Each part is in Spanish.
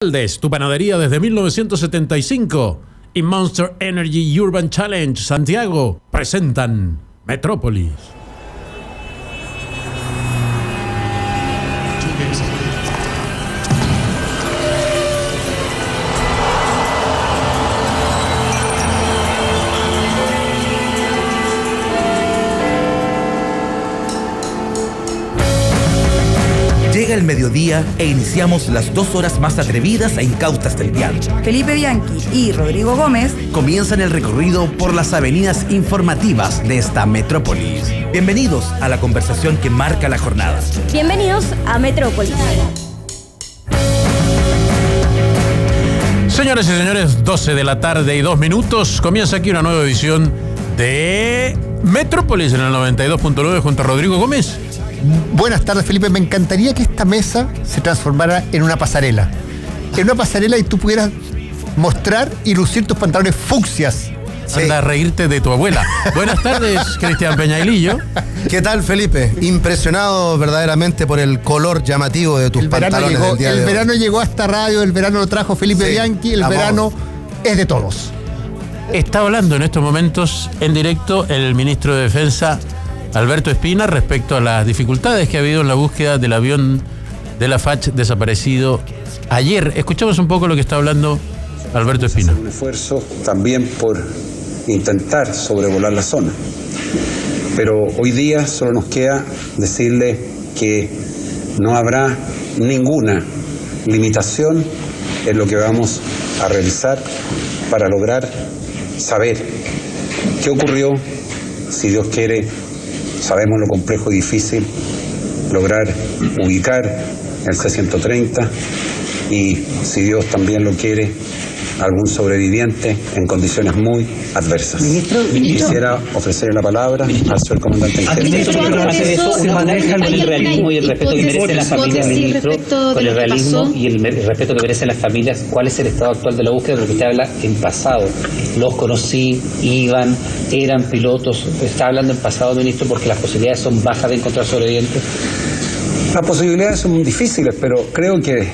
Tu panadería desde 1975 y Monster Energy Urban Challenge Santiago presentan Metrópolis. Llega el mediodía e iniciamos las 2 horas más atrevidas e incautas del día. Felipe Bianchi y Rodrigo Gómez comienzan el recorrido por las avenidas informativas de esta metrópolis. Bienvenidos a la conversación que marca la jornada. Bienvenidos a Metrópolis. Señores y señores, 12 de la tarde y 2 minutos. Comienza aquí una nueva edición de Metrópolis en el 92.9 junto a Rodrigo Gómez. Buenas tardes, Felipe. Me encantaría que esta mesa se transformara en una pasarela. En una pasarela y tú pudieras mostrar y lucir tus pantalones fucsias. Anda a reírte de tu abuela. Buenas tardes, Cristian Peñailillo. ¿Qué tal, Felipe? Impresionado verdaderamente por el color llamativo de tus pantalones del día de hoy. El verano llegó a esta radio, el verano lo trajo Felipe Bianchi, el verano es de todos. Está hablando en estos momentos en directo el ministro de Defensa, Alberto Espina, respecto a las dificultades que ha habido en la búsqueda del avión de la FACH desaparecido ayer. Escuchamos un poco lo que está hablando Alberto Espina. Un esfuerzo también por intentar sobrevolar la zona. Pero hoy día solo nos queda decirle que no habrá ninguna limitación en lo que vamos a realizar para lograr saber qué ocurrió, si Dios quiere. Sabemos lo complejo y difícil lograr ubicar el C-130 y, si Dios también lo quiere, algún sobreviviente en condiciones muy adversas. Quisiera ofrecerle la palabra al señor comandante en jefe. Ministro, se maneja con el realismo y el respeto que merecen las familias, ministro, con el realismo y el respeto que merecen las familias. ¿Cuál es el estado actual de la búsqueda? Porque usted habla en pasado. Los conocí, iban, eran pilotos. Está hablando en pasado, ministro, porque las posibilidades son bajas de encontrar sobrevivientes. Las posibilidades son muy difíciles, pero creo que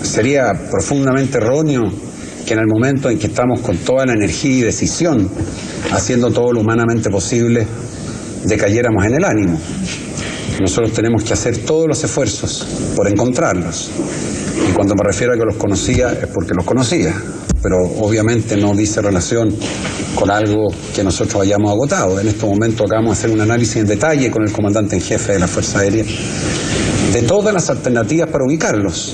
sería profundamente erróneo que en el momento en que estamos con toda la energía y decisión, haciendo todo lo humanamente posible, decayéramos en el ánimo. Nosotros tenemos que hacer todos los esfuerzos por encontrarlos. Y cuando me refiero a que los conocía, es porque los conocía. Pero obviamente no dice relación con algo que nosotros hayamos agotado. En este momento acabamos de hacer un análisis en detalle con el comandante en jefe de la Fuerza Aérea de todas las alternativas para ubicarlos.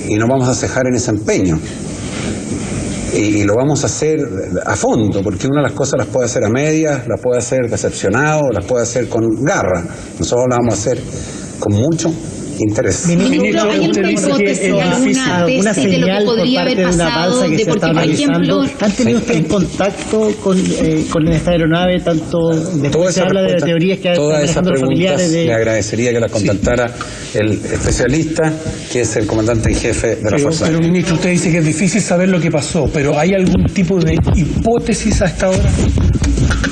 Y no vamos a cejar en ese empeño. Y lo vamos a hacer a fondo, porque una de las cosas las puede hacer a medias, las puede hacer decepcionado, las puede hacer con garra. Nosotros las vamos a hacer con mucho interés. Ministro, usted dice que es difícil alguna señal por parte de una balsa que se está analizando. ¿Han tenido ustedes contacto con esta aeronave? Tanto después se habla de teorías que todas están esas manejando los preguntas familiares de... le agradecería que las contactara el especialista, que es el comandante en jefe de la Fuerza Aérea. Pero, ministro, usted dice que es difícil saber lo que pasó, pero ¿hay algún tipo de hipótesis a esta hora?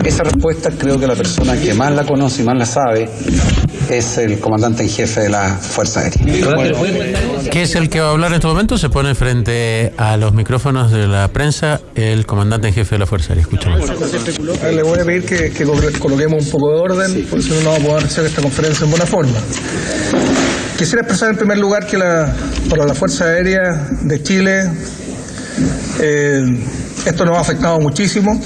Esa respuesta creo que la persona que más la conoce y más la sabe es el comandante en jefe de la Fuerza Aérea. ¿Qué es el que va a hablar en este momento? Se pone frente a los micrófonos de la prensa el comandante en jefe de la Fuerza Aérea. Escuchamos. Le voy a pedir que coloquemos un poco de orden, porque si no, no vamos a poder hacer esta conferencia en buena forma. Quisiera expresar en primer lugar que para la Fuerza Aérea de Chile esto nos ha afectado muchísimo,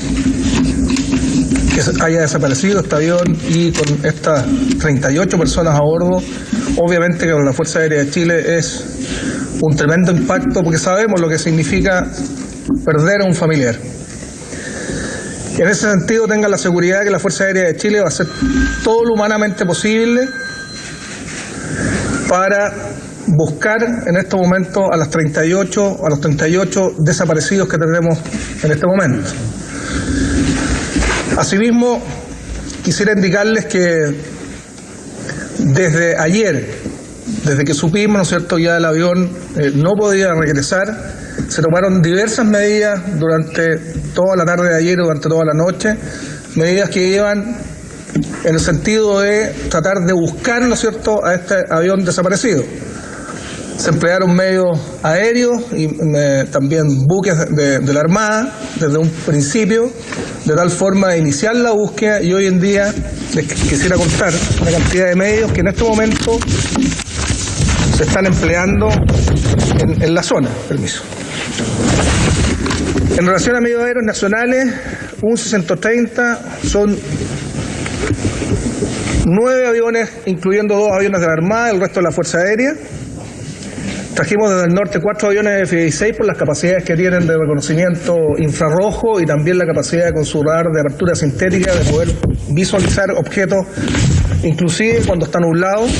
que haya desaparecido este avión y con estas 38 personas a bordo. Obviamente que para la Fuerza Aérea de Chile es un tremendo impacto, porque sabemos lo que significa perder a un familiar. En ese sentido, tengan la seguridad que la Fuerza Aérea de Chile va a hacer todo lo humanamente posible para buscar en este momento a los 38 desaparecidos que tenemos en este momento. Asimismo, quisiera indicarles que desde ayer, desde que supimos, ¿no es cierto?, ya el avión no podía regresar, se tomaron diversas medidas durante toda la tarde de ayer, durante toda la noche, medidas que iban en el sentido de tratar de buscar, ¿no es cierto?, a este avión desaparecido. Se emplearon medios aéreos y también buques de la Armada desde un principio, de tal forma de iniciar la búsqueda, y hoy en día les quisiera contar la cantidad de medios que en este momento se están empleando en la zona. Permiso. En relación a medios aéreos nacionales, un 630 son 9 aviones, incluyendo 2 aviones de la Armada, el resto de la Fuerza Aérea. Trajimos desde el norte 4 aviones F-16 por las capacidades que tienen de reconocimiento infrarrojo y también la capacidad con su radar de apertura sintética de poder visualizar objetos, inclusive cuando están nublados.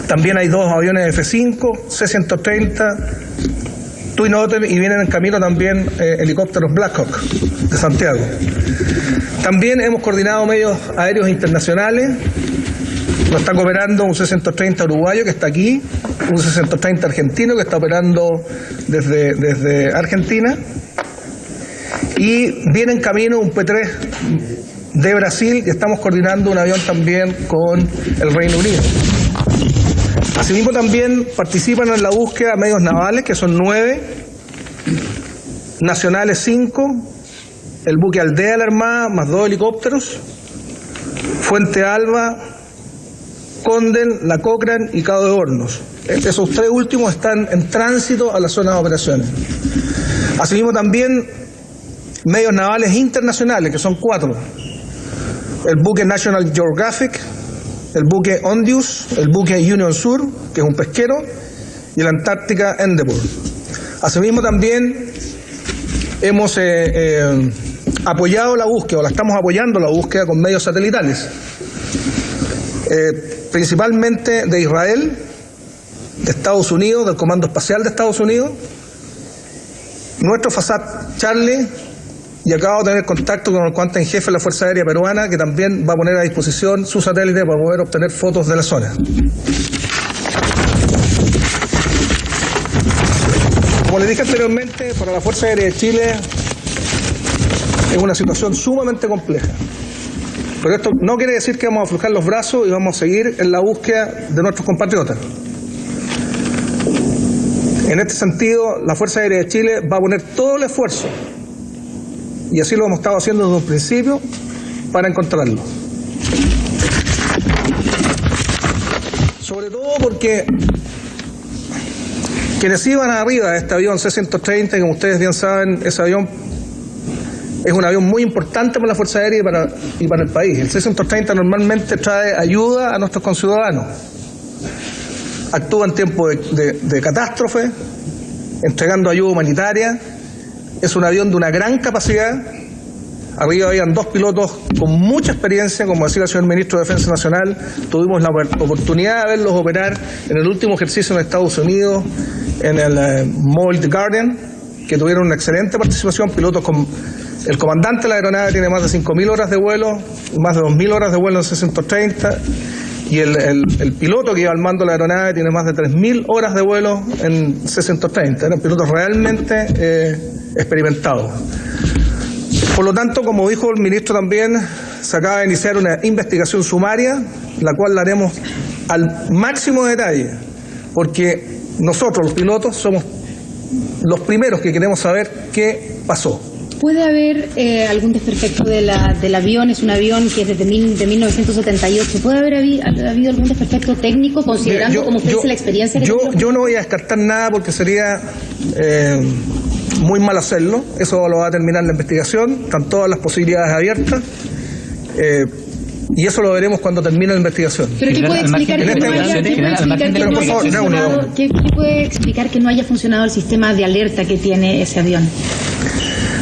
También hay 2 aviones F-5, C-130, Twin Otter, y vienen en camino también helicópteros Black Hawk de Santiago. También hemos coordinado medios aéreos internacionales. Nos está operando un C-130 uruguayo que está aquí, un C-130 argentino que está operando desde Argentina, y viene en camino un P-3 de Brasil, y estamos coordinando un avión también con el Reino Unido. Asimismo también participan en la búsqueda medios navales, que son 9, nacionales 5, el buque Aldea de la Armada, más 2 helicópteros, Fuente Alba, Condel, La Cochrane y Cabo de Hornos. Esos 3 últimos están en tránsito a la zona de operaciones. Asimismo también medios navales internacionales, que son 4. El buque National Geographic, el buque Ondius, el buque Union Sur, que es un pesquero, y el Antártica Endeavour. Asimismo también hemos apoyado la búsqueda, o la estamos apoyando la búsqueda con medios satelitales, principalmente de Israel, de Estados Unidos, del Comando Espacial de Estados Unidos, nuestro FASAT Charlie, y acabo de tener contacto con el comandante en jefe de la Fuerza Aérea Peruana, que también va a poner a disposición su satélite para poder obtener fotos de la zona. Como les dije anteriormente, para la Fuerza Aérea de Chile es una situación sumamente compleja. Pero esto no quiere decir que vamos a aflojar los brazos y vamos a seguir en la búsqueda de nuestros compatriotas. En este sentido, la Fuerza Aérea de Chile va a poner todo el esfuerzo, y así lo hemos estado haciendo desde un principio, para encontrarlo. Sobre todo porque quienes iban arriba de este avión C-130, y como ustedes bien saben, ese avión es un avión muy importante para la Fuerza Aérea y para el país. El C-130 normalmente trae ayuda a nuestros conciudadanos. Actúa en tiempos de catástrofe, entregando ayuda humanitaria. Es un avión de una gran capacidad. Arriba habían 2 pilotos con mucha experiencia, como decía el señor Ministro de Defensa Nacional. Tuvimos la oportunidad de verlos operar en el último ejercicio en Estados Unidos, en el Mobile Guardian, que tuvieron una excelente participación. Pilotos con... El comandante de la aeronave tiene más de 5.000 horas de vuelo, más de 2.000 horas de vuelo en C-130, y el piloto que iba al mando de la aeronave tiene más de 3.000 horas de vuelo en C-130. Eran pilotos realmente experimentados. Por lo tanto, como dijo el ministro también, se acaba de iniciar una investigación sumaria, la cual la haremos al máximo detalle, porque nosotros, los pilotos, somos los primeros que queremos saber qué pasó. ¿Puede haber algún desperfecto del avión? Es un avión que es de 1978. ¿Puede haber habido algún desperfecto técnico, considerando, como usted dice, la experiencia? Yo no voy a descartar nada, porque sería muy mal hacerlo. Eso lo va a terminar la investigación. Están todas las posibilidades abiertas. Y eso lo veremos cuando termine la investigación. ¿Pero qué puede explicar que no haya funcionado el sistema de alerta que tiene ese avión?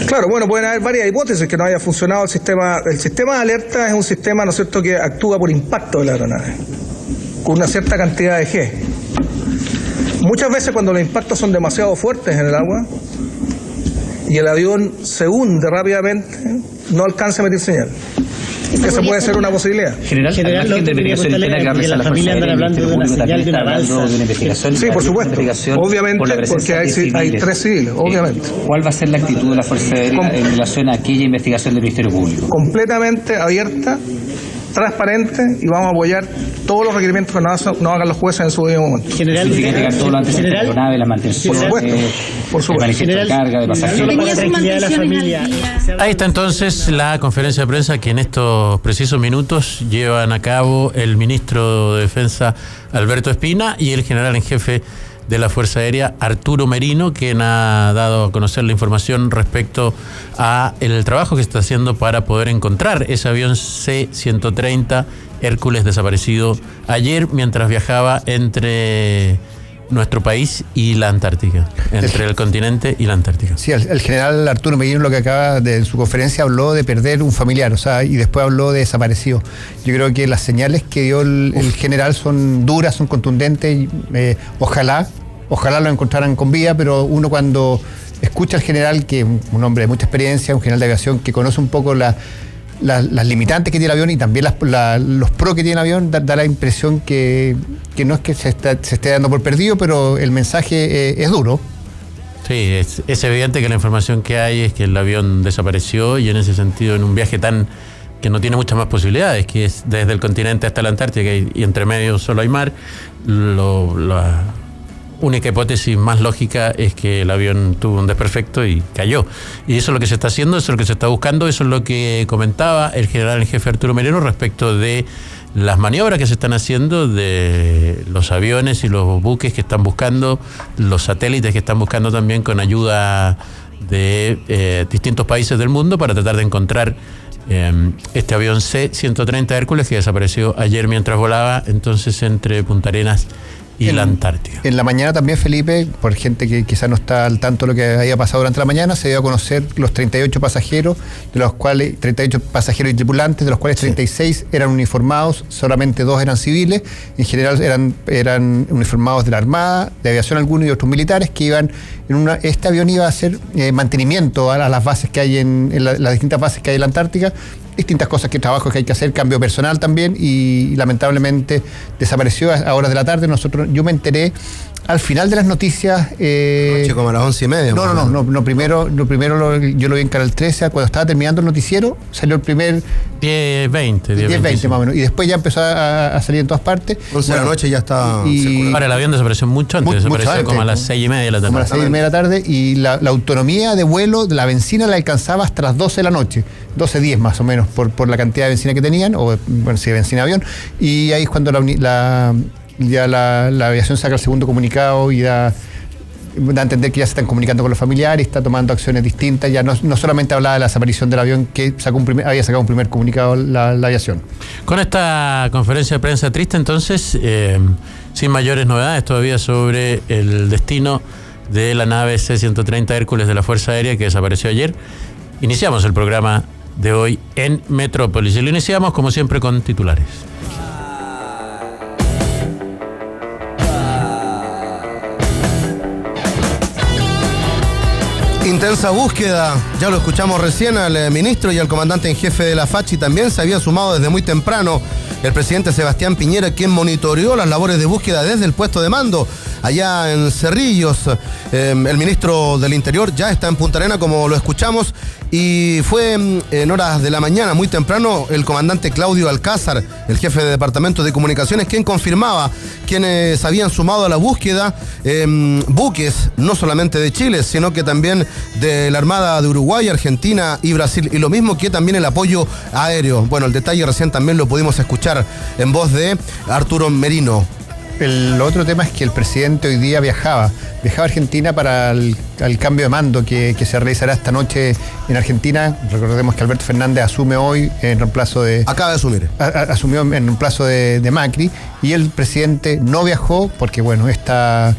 Claro, bueno, pueden haber varias hipótesis que no haya funcionado el sistema. El sistema de alerta es un sistema, ¿no es cierto?, que actúa por impacto de la aeronave, con una cierta cantidad de G. Muchas veces cuando los impactos son demasiado fuertes en el agua y el avión se hunde rápidamente, no alcanza a emitir señal. Esa puede ser una posibilidad. General, lo que la familia andan hablando de una señal de una balsa. Sí, por supuesto. Obviamente, porque hay 3 civiles, obviamente. ¿Cuál va a ser la actitud de la Fuerza Aérea en relación a aquella investigación del Ministerio Público? Completamente abierta, transparente y vamos a apoyar todos los requerimientos que nos hagan los jueces en su debido momento. General, todo lo antes de la aeronave, la mantención, por supuesto. de carga de pasajeros. Para la tranquilidad de la familia. Ahí está entonces la conferencia de prensa que en estos precisos minutos llevan a cabo el ministro de Defensa Alberto Espina y el general en jefe de la Fuerza Aérea Arturo Merino, quien ha dado a conocer la información respecto a el trabajo que está haciendo para poder encontrar ese avión C-130 Hércules desaparecido ayer mientras viajaba entre nuestro país y la Antártica, entre el continente y la Antártica. Sí, el general Arturo Merino lo que acaba de en su conferencia habló de perder un familiar, o sea, y después habló de desaparecido. Yo creo que las señales que dio el general son duras, son contundentes. Ojalá lo encontraran con vida, pero uno cuando escucha al general, que es un hombre de mucha experiencia, un general de aviación que conoce un poco las limitantes que tiene el avión y también los pros que tiene el avión, da la impresión que no es que se esté dando por perdido, pero el mensaje es duro. Sí, es evidente que la información que hay es que el avión desapareció y en ese sentido en un viaje que no tiene muchas más posibilidades, que es desde el continente hasta la Antártica y entre medio solo hay mar, la única hipótesis más lógica es que el avión tuvo un desperfecto y cayó. Y eso es lo que se está haciendo, eso es lo que se está buscando, eso es lo que comentaba el general en jefe Arturo Merino respecto de las maniobras que se están haciendo de los aviones y los buques que están buscando, los satélites que están buscando también con ayuda de distintos países del mundo para tratar de encontrar este avión C-130 Hércules que desapareció ayer mientras volaba entonces entre Punta Arenas y la Antártica. En la mañana también, Felipe, por gente que quizás no está al tanto de lo que había pasado durante la mañana, se dio a conocer los 38 pasajeros, de los cuales 38 pasajeros y tripulantes, de los cuales 36 eran uniformados, solamente 2 eran civiles, en general eran uniformados de la Armada, de Aviación algunos y otros militares que iban este avión iba a hacer mantenimiento a las bases que hay en las distintas bases que hay en la Antártica, distintas cosas, trabajos que hay que hacer, cambio personal también, y lamentablemente desapareció a horas de la tarde. Yo me enteré al final de las noticias. Noche como a las 11:30. No, primero yo lo vi en Canal 13, cuando estaba terminando el noticiero, salió el primer 10:20 más o menos, y después ya empezó a salir en todas partes. 11 de la noche ya está. Ahora el avión desapareció mucho antes, desapareció como a las 6:30 de la tarde. Como a las 6:30 de la tarde, y la autonomía de vuelo de la benzina la alcanzaba hasta las 12 de la noche, 12:10 más o menos, por la cantidad de benzina que tenían, o bueno, sí, de benzina de avión, y ahí es cuando la aviación saca el segundo comunicado y da a entender que ya se están comunicando con los familiares, está tomando acciones distintas, ya no solamente hablaba de la desaparición del avión, que había sacado un primer comunicado la aviación. Con esta conferencia de prensa triste, entonces, sin mayores novedades todavía sobre el destino de la nave C-130 Hércules de la Fuerza Aérea que desapareció ayer, iniciamos el programa de hoy en Metrópolis y lo iniciamos como siempre con titulares. Intensa búsqueda, ya lo escuchamos recién al ministro y al comandante en jefe de la FACH, y también se había sumado desde muy temprano el presidente Sebastián Piñera, quien monitoreó las labores de búsqueda desde el puesto de mando allá en Cerrillos. El ministro del Interior ya está en Punta Arenas, como lo escuchamos, y fue en horas de la mañana, muy temprano, el comandante Claudio Alcázar, el jefe de Departamento de Comunicaciones, quien confirmaba quienes habían sumado a la búsqueda buques, no solamente de Chile, sino que también de la Armada de Uruguay, Argentina y Brasil, y lo mismo que también el apoyo aéreo. Bueno, el detalle recién también lo pudimos escuchar en voz de Arturo Merino. El otro tema es que el presidente hoy día viajaba a Argentina para el cambio de mando que se realizará esta noche en Argentina. Recordemos que Alberto Fernández asume hoy en reemplazo de... Acaba de asumir. Asumió en reemplazo de Macri, y el presidente no viajó porque, bueno, esta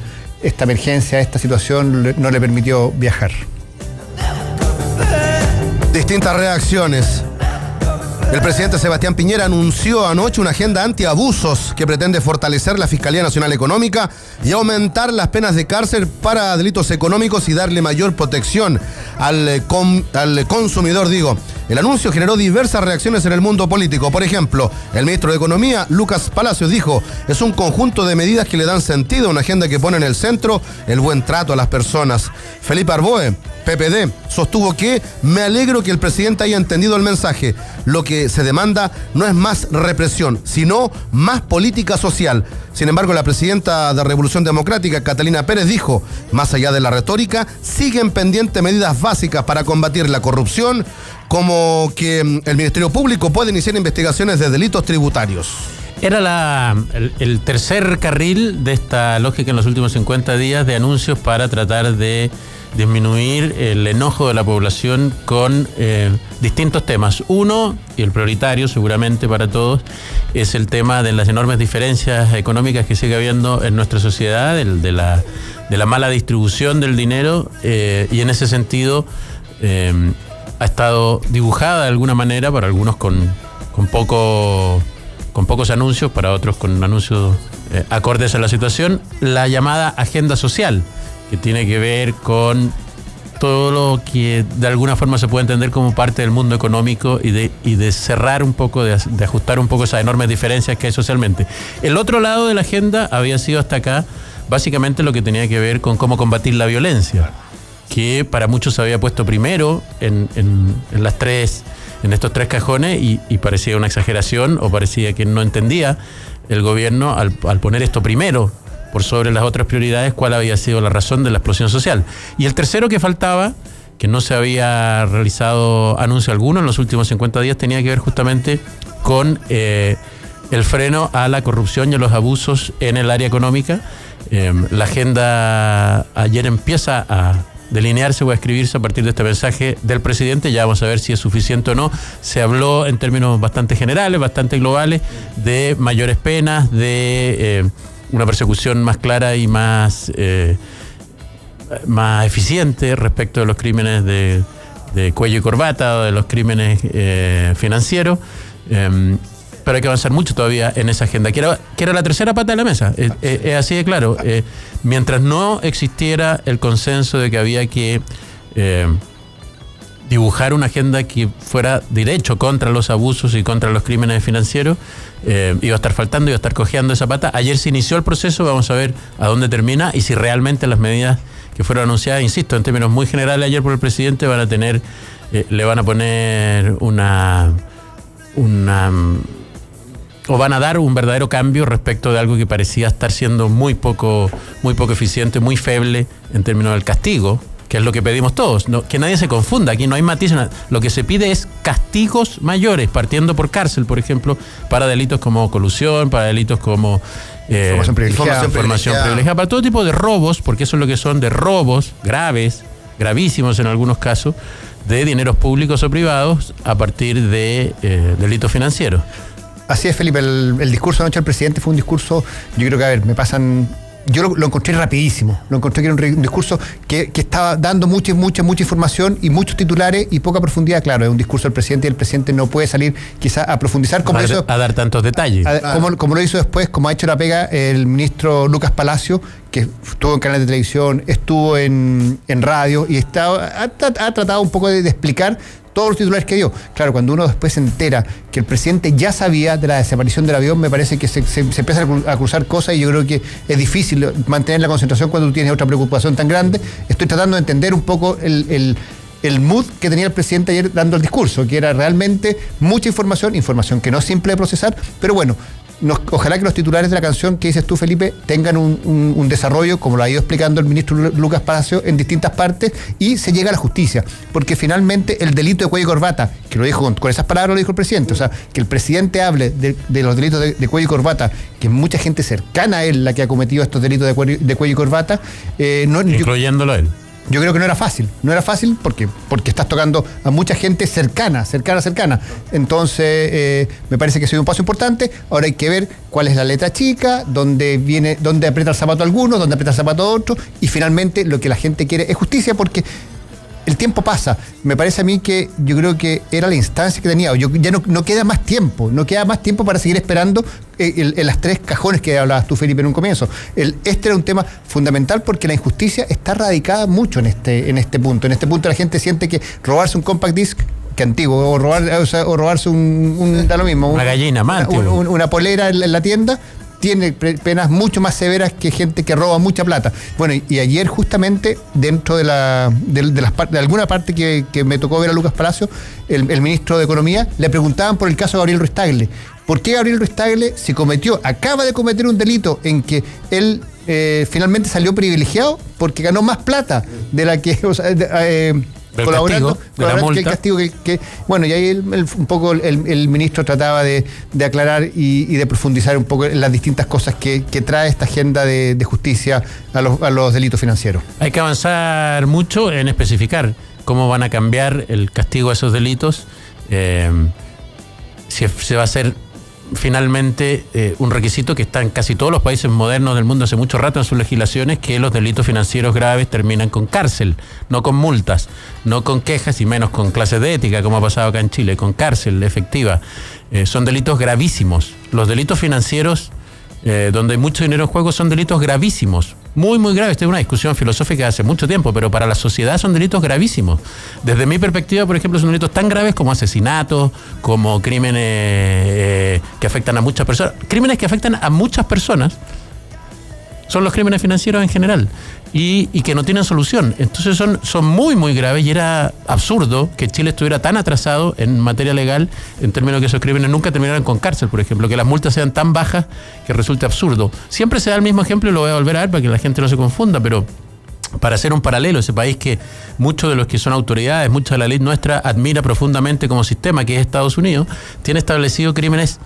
emergencia, esta situación no le permitió viajar. Distintas reacciones. El presidente Sebastián Piñera anunció anoche una agenda antiabusos que pretende fortalecer la Fiscalía Nacional Económica y aumentar las penas de cárcel para delitos económicos y darle mayor protección al consumidor, El anuncio generó diversas reacciones en el mundo político. Por ejemplo, el ministro de Economía, Lucas Palacios, dijo: es un conjunto de medidas que le dan sentido a una agenda que pone en el centro el buen trato a las personas. Felipe Arboe PPD sostuvo que me alegro que el presidente haya entendido el mensaje. Lo que se demanda no es más represión, sino más política social. Sin embargo, la presidenta de Revolución Democrática, Catalina Pérez, dijo, más allá de la retórica, siguen pendientes medidas básicas para combatir la corrupción, como que el Ministerio Público puede iniciar investigaciones de delitos tributarios. Era el tercer carril de esta lógica en los últimos 50 días de anuncios para tratar de disminuir el enojo de la población con distintos temas. Uno, y el prioritario seguramente para todos, es el tema de las enormes diferencias económicas que sigue habiendo en nuestra sociedad, de la mala distribución del dinero, y en ese sentido ha estado dibujada de alguna manera, para algunos con pocos anuncios, para otros con anuncios acordes a la situación, la llamada agenda social, que tiene que ver con todo lo que de alguna forma se puede entender como parte del mundo económico y de cerrar un poco, de ajustar un poco esas enormes diferencias que hay socialmente. El otro lado de la agenda había sido hasta acá básicamente lo que tenía que ver con cómo combatir la violencia, que para muchos se había puesto primero en estos tres cajones y parecía una exageración, o parecía que no entendía el gobierno al poner esto primero por sobre las otras prioridades, cuál había sido la razón de la explosión social. Y el tercero que faltaba, que no se había realizado anuncio alguno en los últimos 50 días, tenía que ver justamente con el freno a la corrupción y a los abusos en el área económica. La agenda ayer empieza a delinearse o a escribirse a partir de este mensaje del presidente. Ya vamos a ver si es suficiente o no. Se habló en términos bastante generales, bastante globales, de mayores penas, de una persecución más clara y más eficiente respecto de los crímenes de cuello y corbata o de los crímenes financieros. Pero hay que avanzar mucho todavía en esa agenda, que era la tercera pata de la mesa. Es así de claro. Mientras no existiera el consenso de que había que dibujar una agenda que fuera derecho contra los abusos y contra los crímenes financieros, iba a estar faltando, iba a estar cojeando esa pata. Ayer se inició el proceso, vamos a ver a dónde termina y si realmente las medidas que fueron anunciadas, insisto, en términos muy generales ayer por el presidente, le van a poner o van a dar un verdadero cambio respecto de algo que parecía estar siendo muy poco eficiente, muy feble en términos del castigo, que es lo que pedimos todos. No, que nadie se confunda, aquí no hay matices. Lo que se pide es castigos mayores, partiendo por cárcel, por ejemplo, para delitos como colusión, para delitos como información privilegiada, para todo tipo de robos, porque eso es lo que son, de robos graves, gravísimos en algunos casos, de dineros públicos o privados a partir de delitos financieros. Así es, Felipe, el discurso anoche del presidente fue un discurso, yo creo que, yo lo encontré rapidísimo, lo encontré que era un discurso que estaba dando mucha información y muchos titulares y poca profundidad. Claro, es un discurso del presidente y el presidente no puede salir quizás a profundizar a dar tantos detalles. Como lo hizo después, como ha hecho la pega el ministro Lucas Palacio, que estuvo en canales de televisión, estuvo en radio y ha tratado un poco de explicar todos los titulares que dio. Claro, cuando uno después se entera que el presidente ya sabía de la desaparición del avión, me parece que se empiezan a cruzar cosas y yo creo que es difícil mantener la concentración cuando tú tienes otra preocupación tan grande. Estoy tratando de entender un poco el mood que tenía el presidente ayer dando el discurso, que era realmente mucha información que no es simple de procesar, pero bueno, ojalá que los titulares de la canción que dices tú, Felipe, tengan un desarrollo, como lo ha ido explicando el ministro Lucas Palacio, en distintas partes, y se llega a la justicia, porque finalmente el delito de cuello y corbata, que lo dijo con esas palabras, lo dijo el presidente, o sea, que el presidente hable de los delitos de cuello y corbata, que es mucha gente cercana a él la que ha cometido estos delitos de cuello y corbata, incluyéndolo a él. Yo creo que no era fácil porque estás tocando a mucha gente cercana. Entonces, me parece que ha sido un paso importante. Ahora hay que ver cuál es la letra chica, dónde aprieta el zapato alguno, dónde aprieta el zapato otro, y finalmente lo que la gente quiere es justicia, porque el tiempo pasa. Me parece a mí que yo creo que era la instancia que tenía. Ya no queda más tiempo. No queda más tiempo para seguir esperando en las tres cajones que hablabas tú, Felipe, en un comienzo. Este era un tema fundamental porque la injusticia está radicada mucho en este punto. En este punto la gente siente que robarse un compact disc, que antiguo, o robarse da lo mismo. Una gallina, una polera en la tienda, tiene penas mucho más severas que gente que roba mucha plata. Bueno, y ayer justamente dentro de alguna parte que me tocó ver a Lucas Palacio, el ministro de Economía, le preguntaban por el caso de Gabriel Ruiz Tagle. ¿Por qué Gabriel Ruiz Tagle acaba de cometer un delito en que él finalmente salió privilegiado porque ganó más plata de la que... colaborando que el castigo que bueno, y ahí un poco el ministro trataba de aclarar y de profundizar un poco en las distintas cosas que trae esta agenda de justicia a los delitos financieros. Hay que avanzar mucho en especificar cómo van a cambiar el castigo a esos delitos, si se va a hacer finalmente un requisito que está en casi todos los países modernos del mundo hace mucho rato en sus legislaciones, que los delitos financieros graves terminan con cárcel, no con multas, no con quejas y menos con clases de ética, como ha pasado acá en Chile, con cárcel efectiva. Son delitos gravísimos. Los delitos financieros, donde hay mucho dinero en juego, son delitos gravísimos, muy, muy graves. Esta es una discusión filosófica de hace mucho tiempo, pero para la sociedad son delitos gravísimos. Desde mi perspectiva, por ejemplo, son delitos tan graves como asesinatos, como crímenes que afectan a muchas personas. Crímenes que afectan a muchas personas son los crímenes financieros en general y que no tienen solución. Entonces son muy, muy graves, y era absurdo que Chile estuviera tan atrasado en materia legal en términos de que esos crímenes nunca terminaran con cárcel, por ejemplo, que las multas sean tan bajas que resulte absurdo. Siempre se da el mismo ejemplo y lo voy a volver a ver para que la gente no se confunda, pero para hacer un paralelo, ese país que muchos de los que son autoridades, mucha de la ley nuestra admira profundamente como sistema, que es Estados Unidos, tiene establecido crímenes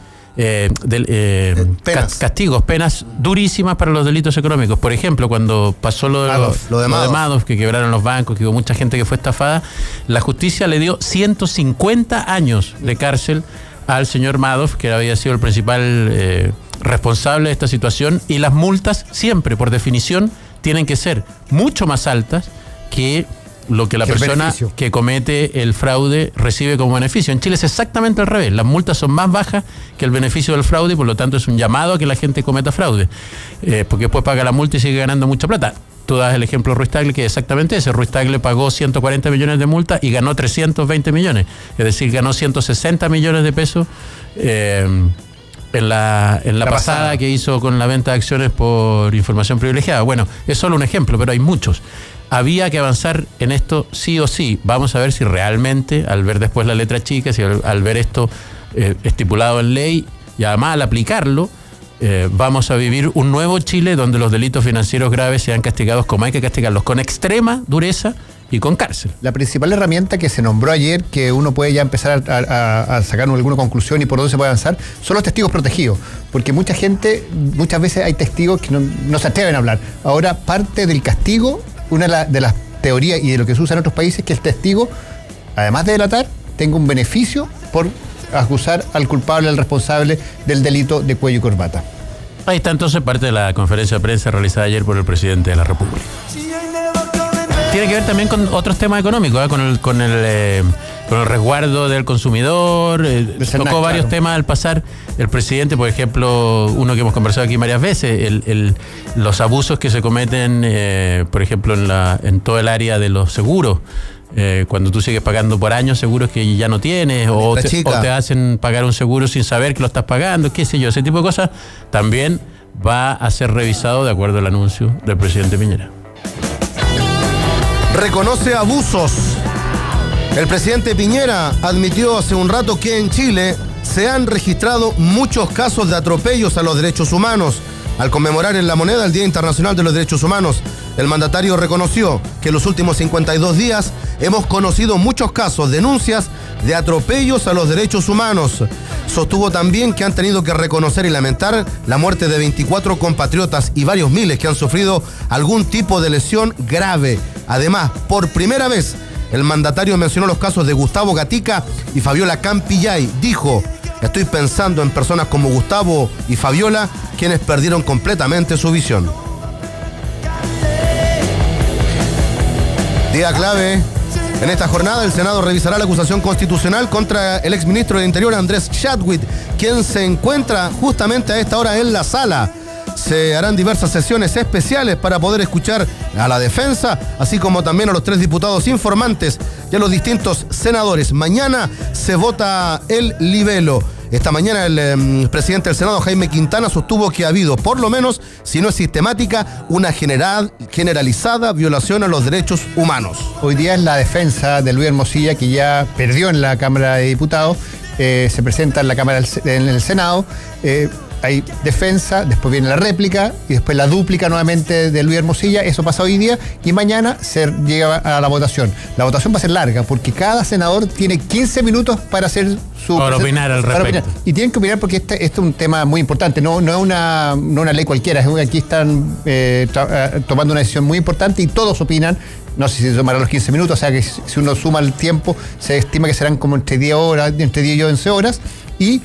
castigos, penas durísimas para los delitos económicos. Por ejemplo, cuando pasó lo de Madoff, que quebraron los bancos, que hubo mucha gente que fue estafada, la justicia le dio 150 años de cárcel al señor Madoff, que había sido el principal responsable de esta situación, y las multas siempre, por definición, tienen que ser mucho más altas que lo que la persona que comete el fraude recibe como beneficio. En Chile es exactamente al revés. Las multas son más bajas que el beneficio del fraude, y por lo tanto es un llamado a que la gente cometa fraude, porque después paga la multa y sigue ganando mucha plata. Tú das el ejemplo de Ruiz Tagle, que es exactamente ese. Ruiz Tagle pagó 140 millones de multa y ganó 320 millones. Es decir, ganó 160 millones de pesos en la pasada que hizo con la venta de acciones por información privilegiada. Bueno, es solo un ejemplo, pero hay muchos. Había que avanzar en esto sí o sí. Vamos a ver si realmente, al ver después la letra chica, si al ver esto estipulado en ley, y además al aplicarlo, vamos a vivir un nuevo Chile donde los delitos financieros graves sean castigados como hay que castigarlos, con extrema dureza y con cárcel. La principal herramienta que se nombró ayer, que uno puede ya empezar a sacar alguna conclusión y por dónde se puede avanzar, son los testigos protegidos. Porque muchas veces hay testigos que no se atreven a hablar. Ahora, parte del castigo, una de las teorías y de lo que se usa en otros países, que el testigo, además de delatar, tenga un beneficio por acusar al culpable, al responsable del delito de cuello y corbata. Ahí está entonces parte de la conferencia de prensa realizada ayer por el presidente de la República. Tiene que ver también con otros temas económicos, con el resguardo del consumidor. Tocó varios temas al pasar. El presidente, por ejemplo, uno que hemos conversado aquí varias veces, los abusos que se cometen, por ejemplo, en todo el área de los seguros. Cuando tú sigues pagando por años seguros que ya no tienes, o te hacen pagar un seguro sin saber que lo estás pagando, qué sé yo, ese tipo de cosas, también va a ser revisado de acuerdo al anuncio del presidente Piñera. Reconoce abusos. El presidente Piñera admitió hace un rato que en Chile se han registrado muchos casos de atropellos a los derechos humanos. Al conmemorar en La Moneda el Día Internacional de los Derechos Humanos, el mandatario reconoció que en los últimos 52 días hemos conocido muchos casos, denuncias de atropellos a los derechos humanos. Sostuvo también que han tenido que reconocer y lamentar la muerte de 24 compatriotas y varios miles que han sufrido algún tipo de lesión grave. Además, por primera vez, el mandatario mencionó los casos de Gustavo Gatica y Fabiola Campillay. Dijo: estoy pensando en personas como Gustavo y Fabiola, quienes perdieron completamente su visión. Día clave. En esta jornada, el Senado revisará la acusación constitucional contra el exministro del Interior, Andrés Chadwick, quien se encuentra justamente a esta hora en la sala. Se harán diversas sesiones especiales para poder escuchar a la defensa, así como también a los 3 diputados informantes y a los distintos senadores. Mañana se vota el libelo. Esta mañana el presidente del Senado, Jaime Quintana, sostuvo que ha habido, por lo menos, si no es sistemática, una generalizada violación a los derechos humanos. Hoy día es la defensa de Luis Hermosilla, que ya perdió en la Cámara de Diputados, se presenta en la Cámara en el Senado. Hay defensa, después viene la réplica y después la dúplica nuevamente de Luis Hermosilla. Eso pasa hoy día y mañana se llega a la votación. La votación va a ser larga porque cada senador tiene 15 minutos para hacer su... Para opinar al respecto. Y tienen que opinar porque este es un tema muy importante, no es una ley cualquiera. Aquí están tomando una decisión muy importante y todos opinan. No sé si se sumará los 15 minutos, o sea que si uno suma el tiempo, se estima que serán como entre 10 y 11 horas. Y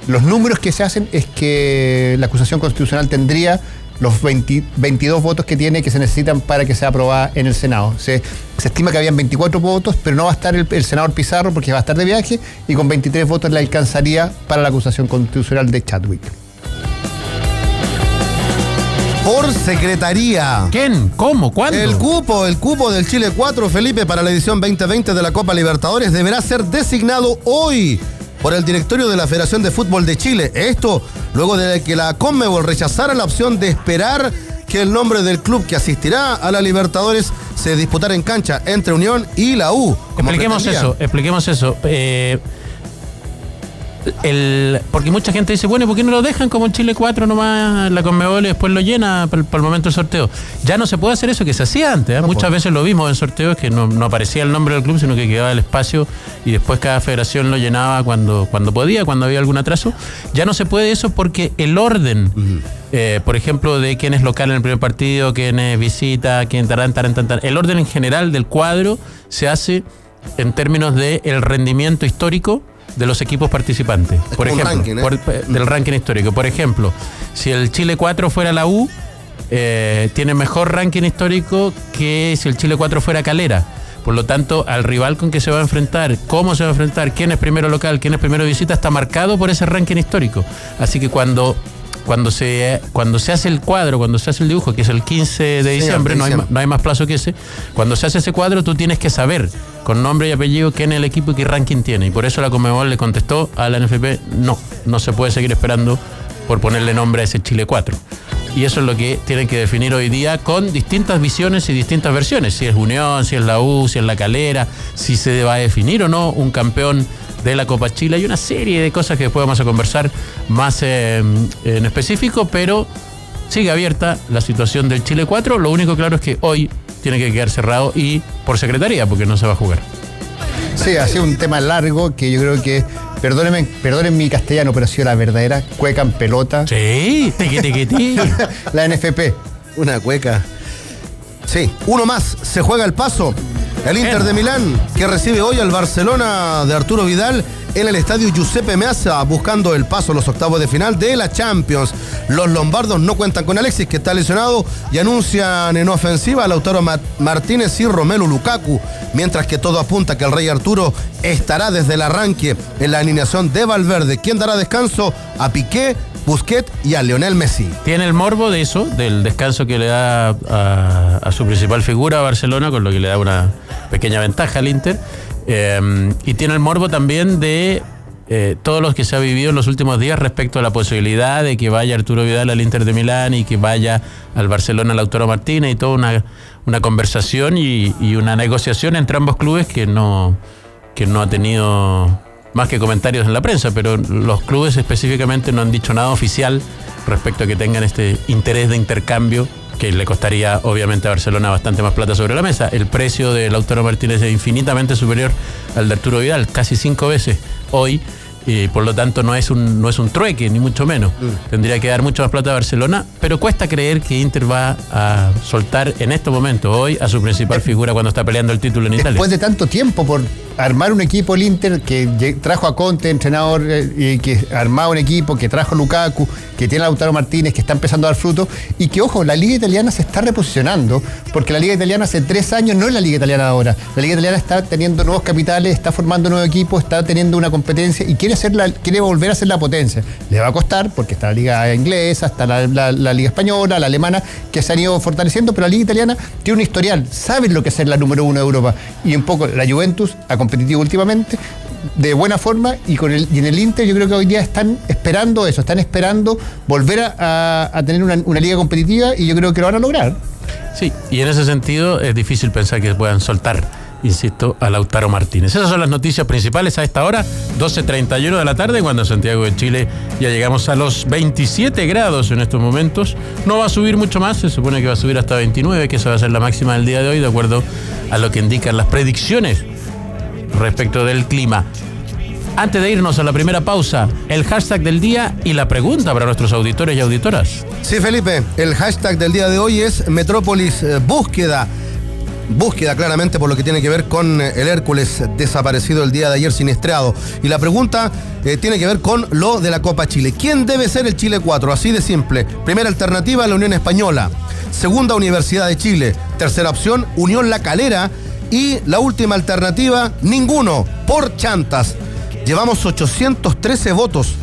los números que se hacen es que la acusación constitucional tendría los 22 votos que tiene, que se necesitan para que sea aprobada en el Senado. Se estima que habían 24 votos, pero no va a estar el senador Pizarro porque va a estar de viaje, y con 23 votos le alcanzaría para la acusación constitucional de Chadwick. Por secretaría. ¿Quién? ¿Cómo? ¿Cuándo? El cupo del Chile 4, Felipe, para la edición 2020 de la Copa Libertadores deberá ser designado hoy por el directorio de la Federación de Fútbol de Chile. Esto luego de que la Conmebol rechazara la opción de esperar que el nombre del club que asistirá a la Libertadores se disputara en cancha entre Unión y la U. Expliquemos eso. Porque mucha gente dice, bueno, ¿por qué no lo dejan como en Chile 4 nomás la Conmebol y después lo llena para el momento del sorteo? Ya no se puede hacer eso que se hacía antes, ¿eh? Muchas veces lo vimos en sorteos que no aparecía el nombre del club, sino que quedaba el espacio y después cada federación lo llenaba cuando podía, cuando había algún atraso. Ya no se puede eso porque el orden, por ejemplo, de quién es local en el primer partido, quién es visita, quién el orden en general del cuadro se hace en términos de el rendimiento histórico de los equipos participantes. Por ejemplo, ranking, del ranking histórico. Por ejemplo, si el Chile 4 fuera la U, tiene mejor ranking histórico que si el Chile 4 fuera Calera. Por lo tanto, al rival con que se va a enfrentar, cómo se va a enfrentar, quién es primero local, quién es primero visita, está marcado por ese ranking histórico. Así que cuando se hace el cuadro, cuando se hace el dibujo, que es el 15 de diciembre, no hay más plazo que ese, cuando se hace ese cuadro tú tienes que saber con nombre y apellido quién es el equipo y qué ranking tiene. Y por eso la Conmebol le contestó a la NFP, no se puede seguir esperando por ponerle nombre a ese Chile 4. Y eso es lo que tienen que definir hoy día con distintas visiones y distintas versiones. Si es Unión, si es la U, si es la Calera, si se va a definir o no un campeón de la Copa Chile. Hay una serie de cosas que después vamos a conversar más en específico, pero sigue abierta la situación del Chile 4. Lo único claro es que hoy tiene que quedar cerrado y por secretaría, porque no se va a jugar. Sí, ha sido un tema largo que yo creo que, perdonen mi castellano, pero ha sido la verdadera cueca en pelota. Sí, tiqui. La NFP. Una cueca. Sí, uno más, se juega el paso. El Inter de Milán, que recibe hoy al Barcelona de Arturo Vidal en el estadio Giuseppe Meazza, buscando el paso a los octavos de final de la Champions. Los lombardos no cuentan con Alexis, que está lesionado, y anuncian en ofensiva a Lautaro Martínez y Romelu Lukaku, mientras que todo apunta que el Rey Arturo estará desde el arranque en la alineación de Valverde, quien dará descanso a Piqué, Busquets y a Lionel Messi. Tiene el morbo de eso, del descanso que le da a su principal figura, a Barcelona, con lo que le da una pequeña ventaja al Inter. Y tiene el morbo también de todo lo que se ha vivido en los últimos días respecto a la posibilidad de que vaya Arturo Vidal al Inter de Milán y que vaya al Barcelona Lautaro Martínez, y toda una conversación y una negociación entre ambos clubes que no ha tenido más que comentarios en la prensa, pero los clubes específicamente no han dicho nada oficial respecto a que tengan este interés de intercambio, que le costaría obviamente a Barcelona bastante más plata sobre la mesa. El precio de Lautaro Martínez es infinitamente superior al de Arturo Vidal, casi 5 veces hoy, y por lo tanto no es un trueque, ni mucho menos. Tendría que dar mucho más plata a Barcelona, pero cuesta creer que Inter va a soltar en estos momentos, hoy, a su principal figura cuando está peleando el título en Italia. Después de tanto tiempo por armar un equipo, el Inter, que trajo a Conte, entrenador, y que armaba un equipo, que trajo a Lukaku, que tiene a Lautaro Martínez, que está empezando a dar fruto, y que, ojo, la Liga Italiana se está reposicionando, porque la Liga Italiana hace 3 años no es la Liga Italiana de ahora. La Liga Italiana está teniendo nuevos capitales, está formando nuevos equipos, está teniendo una competencia y quiere volver a ser la potencia. Le va a costar, porque está la Liga Inglesa, está la Liga Española, la Alemana, que se han ido fortaleciendo, pero la Liga Italiana tiene un historial, saben lo que es ser la número 1 de Europa, y un poco la Juventus ha competitivo últimamente, de buena forma y en el Inter yo creo que hoy día están esperando eso, están esperando volver a tener una liga competitiva y yo creo que lo van a lograr. Sí, y en ese sentido es difícil pensar que puedan soltar, insisto, a Lautaro Martínez. Esas son las noticias principales a esta hora, 12:31 de la tarde, cuando en Santiago de Chile ya llegamos a los 27 grados en estos momentos. No va a subir mucho más, se supone que va a subir hasta 29, que esa va a ser la máxima del día de hoy, de acuerdo a lo que indican las predicciones respecto del clima. Antes de irnos a la primera pausa, el hashtag del día y la pregunta para nuestros auditores y auditoras. Sí, Felipe, el hashtag del día de hoy es Metrópolis Búsqueda. Búsqueda, claramente, por lo que tiene que ver con el Hércules desaparecido el día de ayer siniestrado. Y la pregunta tiene que ver con lo de la Copa Chile. ¿Quién debe ser el Chile 4? Así de simple. Primera alternativa, la Unión Española. Segunda, Universidad de Chile. Tercera opción, Unión La Calera. Y la última alternativa, ninguno, por chantas. Llevamos 813 votos.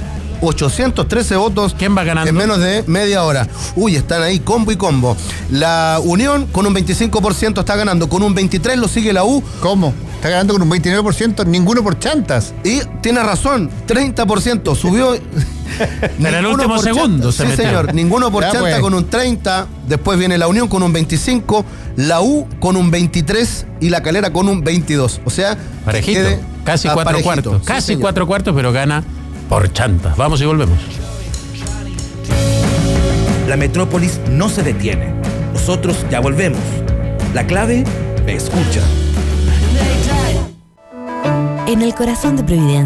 813 votos. ¿Quién va ganando? En menos de media hora. Uy, están ahí combo y combo. La Unión con un 25% está ganando. Con un 23% lo sigue la U. ¿Cómo? Está ganando con un 29%, ninguno por chantas. Y tiene razón, 30%. Subió. En el último segundo se sí, metió. Señor. Ninguno por chanta pues. Con un 30%. Después viene la Unión con un 25%. La U con un 23%. Y la Calera con un 22%. O sea, parejito. Casi 4 cuartos. Sí, casi señor. 4 cuartos, pero gana por chantas. Vamos y volvemos. La metrópolis no se detiene. Nosotros ya volvemos. La clave me escucha. En el corazón de Providencia